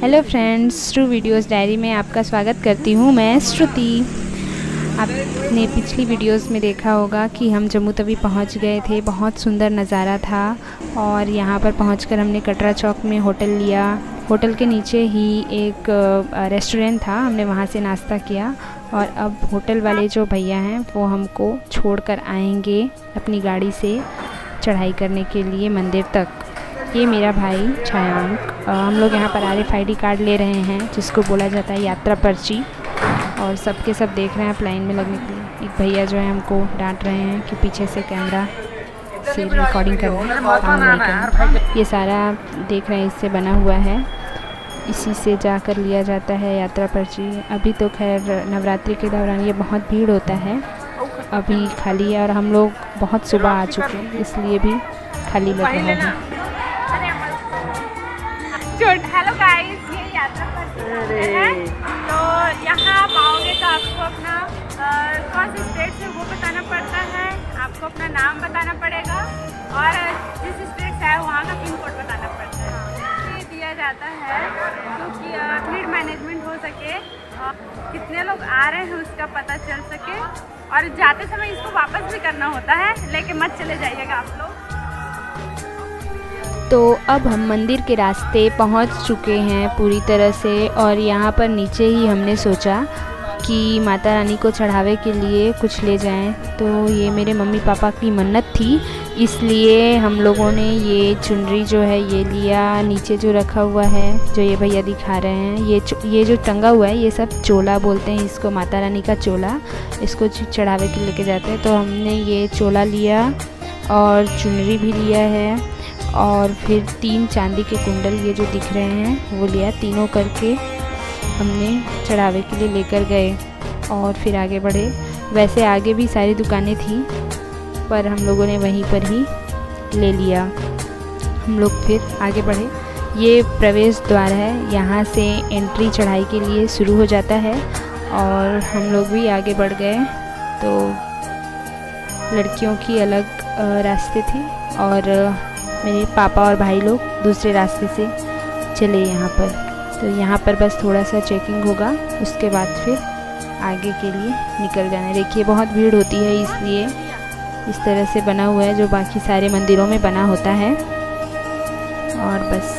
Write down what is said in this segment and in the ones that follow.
Hello friends, श्रु videos diary में आपका स्वागत करती हूँ। मैं श्रुति। आपने पिछली वीडियोस में देखा होगा कि हम जम्मू तवी पहुँच गए थे। बहुत सुंदर नज़ारा था और यहाँ पर पहुँचकर हमने कटरा चौक में होटल लिया। होटल के नीचे ही एक रेस्टोरेंट था, हमने वहाँ से नाश्ता किया और अब होटल वाले जो भैया हैं वो हमको छोड़कर आएंगे अपनी गाड़ी से चढ़ाई करने के लिए मंदिर तक। ये मेरा भाई छायांक। हम लोग यहाँ पर RFID कार्ड ले रहे हैं जिसको बोला जाता है यात्रा पर्ची, और सबके सब देख रहे हैं आप लाइन में लगने के लिए। एक भैया जो है हमको डांट रहे हैं कि पीछे से कैमरा से रिकॉर्डिंग करना, काम नहीं करना। ये सारा देख रहे हैं, इससे बना हुआ है, इसी से जाकर लिया जाता है यात्रा पर्ची। अभी तो खैर नवरात्रि के दौरान ये बहुत भीड़ होता है, अभी खाली है और हम लोग बहुत सुबह आ चुके हैं इसलिए भी खाली लग रहा है। हेलो गाइस, ये यात्रा पर्ची है। तो यहाँ आप आओगे तो आपको अपना कौन से स्टेट से वो बताना पड़ता है, आपको अपना नाम बताना पड़ेगा और जिस स्टेट से आए वहाँ का पिन कोड बताना पड़ता है। ये दिया जाता है क्योंकि भीड़ मैनेजमेंट हो सके, कितने लोग आ रहे हैं उसका पता चल सके, और जाते समय इसको वापस भी करना होता है, लेके मत चले जाइएगा आप लोग। तो अब हम मंदिर के रास्ते पहुंच चुके हैं पूरी तरह से, और यहाँ पर नीचे ही हमने सोचा कि माता रानी को चढ़ावे के लिए कुछ ले जाएं। तो ये मेरे मम्मी पापा की मन्नत थी, इसलिए हम लोगों ने ये चुनरी जो है ये लिया। नीचे जो रखा हुआ है जो ये भैया दिखा रहे हैं, ये जो टंगा हुआ है ये सब चोला बोलते हैं इसको, माता रानी का चोला। इसको चढ़ावे के लेके जाते हैं। तो हमने ये चोला लिया और चुनरी भी लिया है, और फिर 3 चांदी के कुंडल ये जो दिख रहे हैं वो लिया। तीनों करके हमने चढ़ावे के लिए लेकर गए और फिर आगे बढ़े। वैसे आगे भी सारी दुकानें थी पर हम लोगों ने वहीं पर ही ले लिया। हम लोग फिर आगे बढ़े। ये प्रवेश द्वार है, यहाँ से एंट्री चढ़ाई के लिए शुरू हो जाता है और हम लोग भी आगे बढ़ गए। तो लड़कियों की अलग रास्ते थे और मेरे पापा और भाई लोग दूसरे रास्ते से चले यहाँ पर। तो यहाँ पर बस थोड़ा सा चेकिंग होगा, उसके बाद फिर आगे के लिए निकल जाना। देखिए बहुत भीड़ होती है, इसलिए इस तरह से बना हुआ है जो बाकी सारे मंदिरों में बना होता है। और बस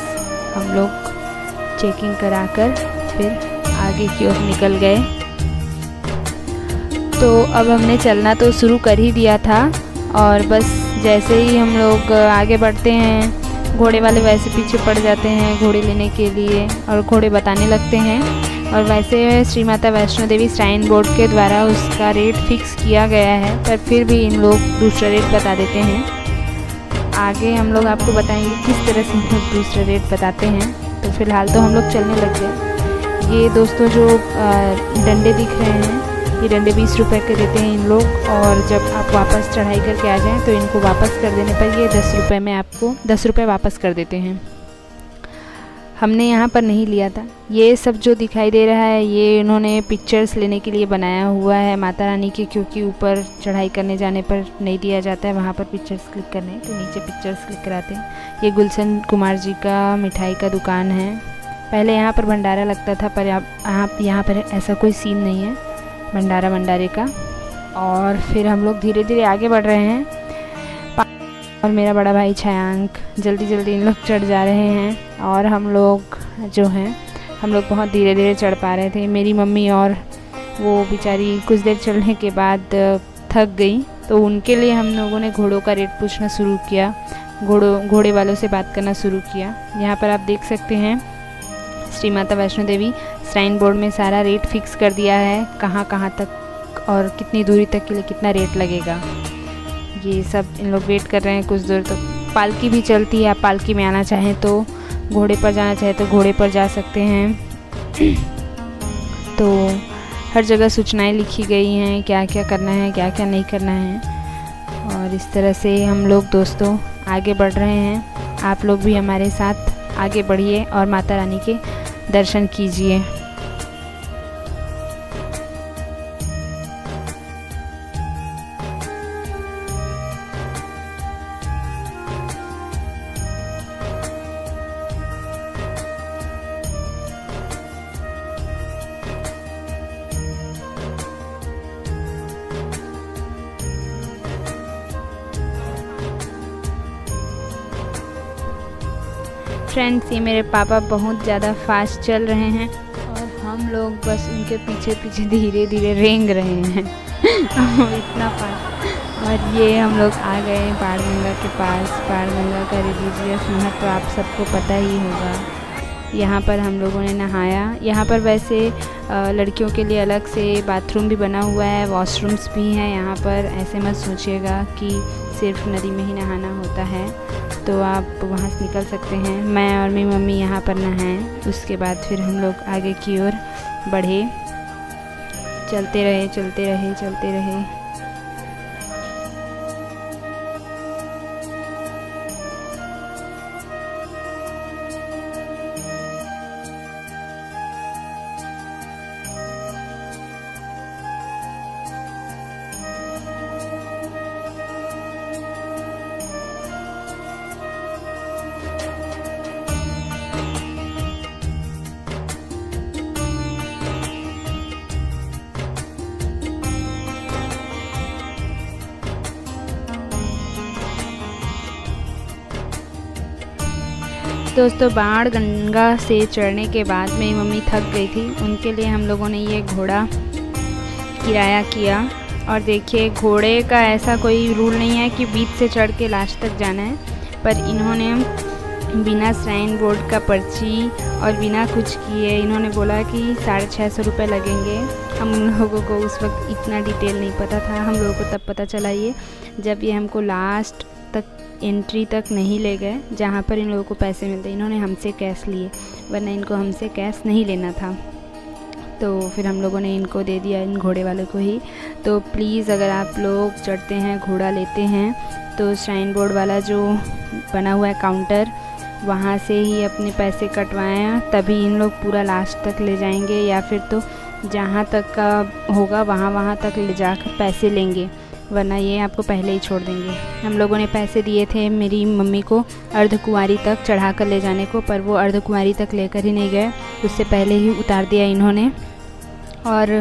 हम लोग चेकिंग कराकर फिर आगे की ओर निकल गए। तो अब हमने चलना तो शुरू कर ही दिया था, और बस जैसे ही हम लोग आगे बढ़ते हैं घोड़े वाले वैसे पीछे पड़ जाते हैं घोड़े लेने के लिए, और घोड़े बताने लगते हैं। और वैसे श्री माता वैष्णो देवी श्राइन बोर्ड के द्वारा उसका रेट फिक्स किया गया है, पर फिर भी इन लोग दूसरा रेट बता देते हैं। आगे हम लोग आपको बताएंगे किस तरह से हम लोग दूसरा रेट बताते हैं। तो फिलहाल तो हम लोग चलने लग गए। ये दोस्तों जो डंडे दिख रहे हैं, ये डंडे 20 रुपये के देते हैं इन लोग, और जब आप वापस चढ़ाई करके आ जाएं तो इनको वापस कर देने पर ये 10 रुपये में आपको 10 रुपये वापस कर देते हैं। हमने यहाँ पर नहीं लिया था। ये सब जो दिखाई दे रहा है ये इन्होंने पिक्चर्स लेने के लिए बनाया हुआ है माता रानी के, क्योंकि ऊपर चढ़ाई करने जाने पर नहीं दिया जाता है वहाँ पर पिक्चर्स क्लिक करने, तो नीचे पिक्चर्स क्लिक कराते हैं। ये गुलशन कुमार जी का मिठाई का दुकान है। पहले यहाँ पर भंडारा लगता था, पर आप यहाँ पर ऐसा कोई सीन नहीं है भंडारे का। और फिर हम लोग धीरे धीरे आगे बढ़ रहे हैं, और मेरा बड़ा भाई छायांक जल्दी इन लोग चढ़ जा रहे हैं, और हम लोग जो हैं हम लोग बहुत धीरे धीरे चढ़ पा रहे थे। मेरी मम्मी और वो बेचारी कुछ देर चढ़ने के बाद थक गई, तो उनके लिए हम लोगों ने घोड़ों का रेट पूछना शुरू किया, घोड़े वालों से बात करना शुरू किया। यहाँ पर आप देख सकते हैं श्री माता वैष्णो देवी श्राइन बोर्ड में सारा रेट फिक्स कर दिया है, कहाँ तक और कितनी दूरी तक के लिए कितना रेट लगेगा। ये सब इन लोग वेट कर रहे हैं कुछ दूर तक। पालकी भी चलती है, आप पालकी में आना चाहें तो, घोड़े पर जाना चाहें तो घोड़े पर जा सकते हैं। तो हर जगह सूचनाएं लिखी गई हैं क्या क्या करना है क्या क्या नहीं करना है, और इस तरह से हम लोग दोस्तों आगे बढ़ रहे हैं। आप लोग भी हमारे साथ आगे बढ़िए और माता रानी के दर्शन कीजिए। फ्रेंड्स, ये मेरे पापा बहुत ज़्यादा फास्ट चल रहे हैं और हम लोग बस उनके पीछे पीछे धीरे धीरे रेंग रहे हैं इतना फास्ट। और ये हम लोग आ गए बाणगंगा के पास। बाणगंगा का रिलीजियस महत्व आप सबको पता ही होगा। यहाँ पर हम लोगों ने नहाया। यहाँ पर वैसे लड़कियों के लिए अलग से बाथरूम भी बना हुआ है, वॉशरूम्स भी हैं यहाँ पर। ऐसे मत सोचिएगा कि सिर्फ नदी में ही नहाना होता है, तो आप वहाँ से निकल सकते हैं। मैं और मेरी मम्मी यहाँ पर नहाएं। उसके बाद फिर हम लोग आगे की ओर बढ़े। चलते रहे चलते रहे चलते रहे। दोस्तों, बाणगंगा से चढ़ने के बाद मेरी मम्मी थक गई थी। उनके लिए हम लोगों ने ये घोड़ा किराया किया। और देखिए, घोड़े का ऐसा कोई रूल नहीं है कि बीच से चढ़ के लास्ट तक जाना है, पर इन्होंने बिना श्राइन बोर्ड का पर्ची और बिना कुछ किए इन्होंने बोला कि 650 रुपये लगेंगे। हम लोगों को उस वक्त इतना डिटेल नहीं पता था। हम लोगों को तब पता चला ये जब ये हमको लास्ट तक एंट्री तक नहीं ले गए जहाँ पर इन लोगों को पैसे मिलते। इन्होंने हमसे कैश लिए, वरना इनको हमसे कैश नहीं लेना था। तो फिर हम लोगों ने इनको दे दिया, इन घोड़े वाले को ही। तो प्लीज़ अगर आप लोग चढ़ते हैं, घोड़ा लेते हैं, तो श्राइन बोर्ड वाला जो बना हुआ है काउंटर, वहाँ से ही अपने पैसे कटवाएं, तभी इन लोग पूरा लास्ट तक ले जाएंगे। या फिर तो जहाँ तक का होगा वहाँ तक ले जाकर पैसे लेंगे, वरना ये आपको पहले ही छोड़ देंगे। हम लोगों ने पैसे दिए थे मेरी मम्मी को अर्धकुंवारी तक चढ़ा कर ले जाने को, पर वो अर्धकुंवारी तक लेकर ही नहीं गए, उससे पहले ही उतार दिया इन्होंने और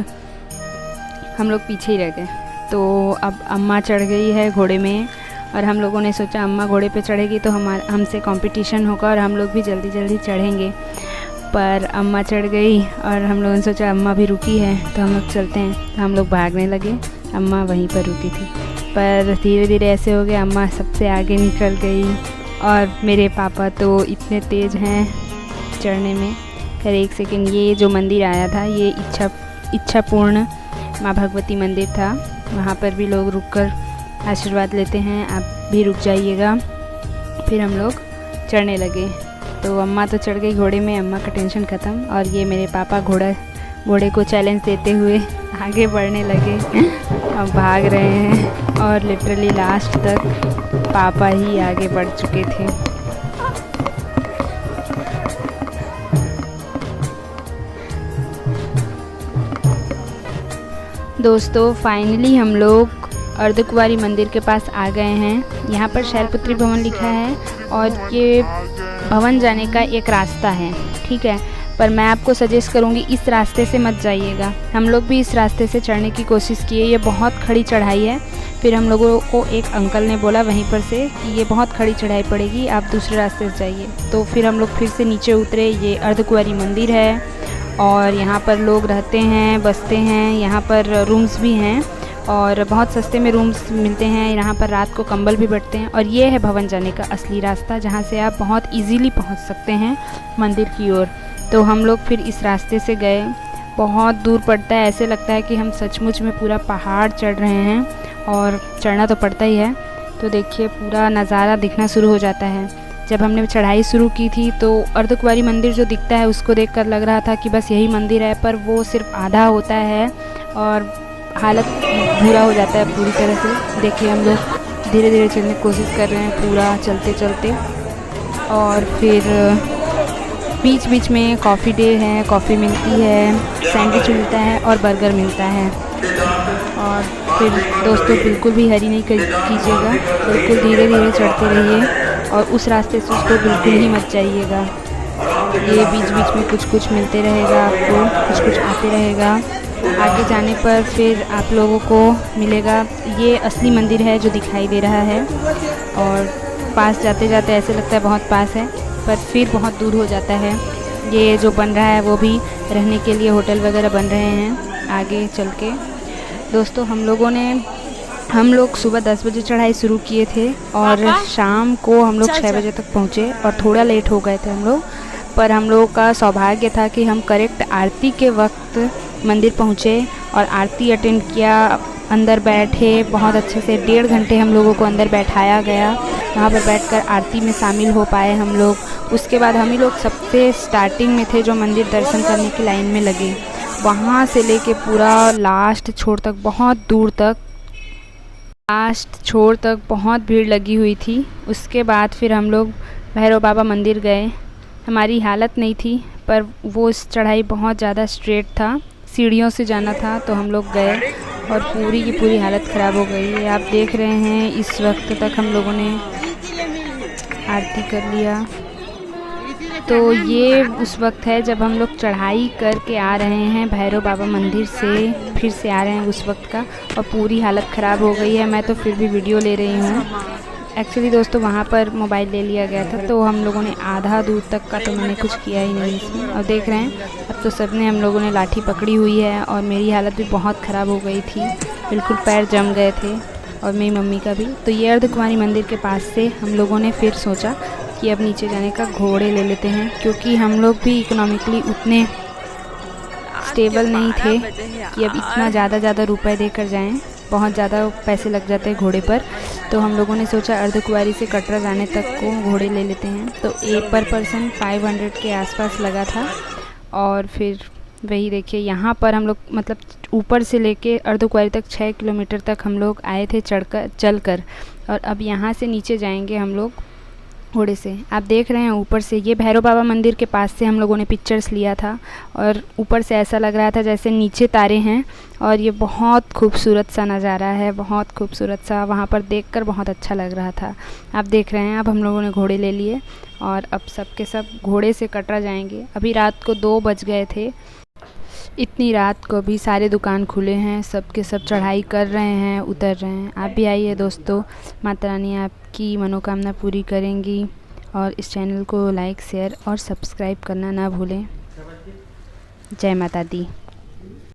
हम लोग पीछे ही रह गए। तो अब अम्मा चढ़ गई है घोड़े में और हम लोगों ने सोचा अम्मा घोड़े पे चढ़ेगी तो हमसे कंपटीशन होगा और हम लोग भी जल्दी जल्दी चढ़ेंगे। पर अम्मा चढ़ गई और हम लोगों ने सोचा अम्मा भी रुकी है तो हम लोग चलते हैं। हम लोग भागने लगे, अम्मा वहीं पर रुकी थी। पर धीरे धीरे ऐसे हो गया, अम्मा सबसे आगे निकल गई और मेरे पापा तो इतने तेज़ हैं चढ़ने में। खैर एक सेकेंड, ये जो मंदिर आया था ये इच्छापूर्ण माँ भगवती मंदिर था। वहाँ पर भी लोग रुककर आशीर्वाद लेते हैं, आप भी रुक जाइएगा। फिर हम लोग चढ़ने लगे। तो अम्मा तो चढ़ गई घोड़े में, अम्मा का टेंशन ख़त्म। और ये मेरे पापा घोड़े को चैलेंज देते हुए आगे बढ़ने लगे। अब भाग रहे हैं और लिटरली लास्ट तक पापा ही आगे बढ़ चुके थे। दोस्तों, फाइनली हम लोग अर्धकुंवारी मंदिर के पास आ गए हैं। यहाँ पर शैलपुत्री भवन लिखा है और ये भवन जाने का एक रास्ता है, ठीक है। पर मैं आपको सजेस्ट करूँगी इस रास्ते से मत जाइएगा। हम लोग भी इस रास्ते से चढ़ने की कोशिश किए, ये बहुत खड़ी चढ़ाई है। फिर हम लोगों को एक अंकल ने बोला वहीं पर से कि ये बहुत खड़ी चढ़ाई पड़ेगी, आप दूसरे रास्ते से जाइए। तो फिर हम लोग फिर से नीचे उतरे। ये अर्धकुंवारी मंदिर है और यहाँ पर लोग रहते हैं, बसते हैं। यहाँ पर रूम्स भी हैं और बहुत सस्ते में रूम्स मिलते हैं। यहाँ पर रात को कंबल भी बंटते हैं। और ये है भवन जाने का असली रास्ता, जहाँ से आप बहुत इजीली पहुँच सकते हैं मंदिर की ओर। तो हम लोग फिर इस रास्ते से गए। बहुत दूर पड़ता है, ऐसे लगता है कि हम सचमुच में पूरा पहाड़ चढ़ रहे हैं और चढ़ना तो पड़ता ही है। तो देखिए पूरा नज़ारा दिखना शुरू हो जाता है। जब हमने चढ़ाई शुरू की थी तो अर्धकुंवारी मंदिर जो दिखता है उसको देखकर लग रहा था कि बस यही मंदिर है, पर वो सिर्फ आधा होता है और हालत बुरा हो जाता है पूरी तरह से। देखिए हम लोग धीरे धीरे चलने की कोशिश कर रहे हैं पूरा चलते चलते। और फिर बीच बीच में कॉफ़ी डे है, कॉफ़ी मिलती है, सैंडविच मिलता है और बर्गर मिलता है। और फिर दोस्तों बिल्कुल भी हरी नहीं कीजिएगा, बिल्कुल धीरे धीरे चढ़ते रहिए और उस रास्ते से उसको बिल्कुल ही मत जाइएगा। ये बीच बीच में कुछ कुछ मिलते रहेगा आपको, कुछ कुछ आते रहेगा। आगे जाने पर फिर आप लोगों को मिलेगा ये असली मंदिर है जो दिखाई दे रहा है। और पास जाते जाते ऐसे लगता है बहुत पास है, पर फिर बहुत दूर हो जाता है। ये जो बन रहा है वो भी रहने के लिए होटल वगैरह बन रहे हैं आगे चल के। दोस्तों हम लोग सुबह 10 बजे चढ़ाई शुरू किए थे और शाम को हम लोग 6 बजे तक पहुँचे और थोड़ा लेट हो गए थे हम लोग, पर हम लोगों का सौभाग्य था कि हम करेक्ट आरती के वक्त मंदिर पहुँचे और आरती अटेंड किया। अंदर बैठे बहुत अच्छे से 1.5 घंटे हम लोगों को अंदर बैठाया गया। वहाँ पर बैठकर आरती में शामिल हो पाए हम लोग। उसके बाद हम ही लोग सबसे स्टार्टिंग में थे जो मंदिर दर्शन करने की लाइन में लगे। वहाँ से लेके पूरा लास्ट छोर तक बहुत दूर तक बहुत भीड़ लगी हुई थी। उसके बाद फिर हम लोग भैरव बाबा मंदिर गए। हमारी हालत नहीं थी, पर वो चढ़ाई बहुत ज़्यादा स्ट्रेट था, सीढ़ियों से जाना था, तो हम लोग गए और पूरी की पूरी हालत ख़राब हो गई है। आप देख रहे हैं इस वक्त तक हम लोगों ने आरती कर लिया। तो ये उस वक्त है जब हम लोग चढ़ाई करके आ रहे हैं भैरव बाबा मंदिर से, फिर से आ रहे हैं उस वक्त का, और पूरी हालत ख़राब हो गई है। मैं तो फिर भी वीडियो ले रही हूँ। एक्चुअली दोस्तों वहाँ पर मोबाइल ले लिया गया था, तो हम लोगों ने आधा दूर तक का तो मैंने कुछ किया ही नहीं इसमें। और देख रहे हैं अब तो सब ने हम लोगों ने लाठी पकड़ी हुई है और मेरी हालत भी बहुत ख़राब हो गई थी, बिल्कुल पैर जम गए थे और मेरी मम्मी का भी। तो ये अर्धकुमारी मंदिर के पास से हम लोगों ने फिर सोचा कि अब नीचे जाने का घोड़े ले लेते हैं, क्योंकि हम लोग भी इकोनॉमिकली उतने स्टेबल नहीं थे कि अब इतना ज़्यादा रुपए देकर जाएं। बहुत ज़्यादा पैसे लग जाते हैं घोड़े पर। तो हम लोगों ने सोचा अर्धकुमारी से कटरा जाने तक को घोड़े ले लेते हैं। तो एक पर पर्सन 500 के आसपास लगा था। और फिर वही देखिए यहाँ पर हम लोग मतलब ऊपर से लेके अर्धकुमारी तक 6 किलोमीटर तक हम लोग आए थे चलकर, और अब यहाँ से नीचे जाएंगे हम लोग घोड़े से। आप देख रहे हैं ऊपर से, ये भैरव बाबा मंदिर के पास से हम लोगों ने पिक्चर्स लिया था और ऊपर से ऐसा लग रहा था जैसे नीचे तारे हैं, और ये बहुत खूबसूरत सा नज़ारा है, बहुत खूबसूरत सा। वहाँ पर देखकर बहुत अच्छा लग रहा था। आप देख रहे हैं अब हम लोगों ने घोड़े ले लिए और अब सब के सब घोड़े से कटरा जाएंगे। अभी रात को 2 बज गए थे। इतनी रात को भी सारे दुकान खुले हैं, सब के सब चढ़ाई कर रहे हैं, उतर रहे हैं। आप भी आइए दोस्तों, माता रानी आपकी मनोकामना पूरी करेंगी। और इस चैनल को लाइक, शेयर और सब्सक्राइब करना ना भूलें। जय माता दी।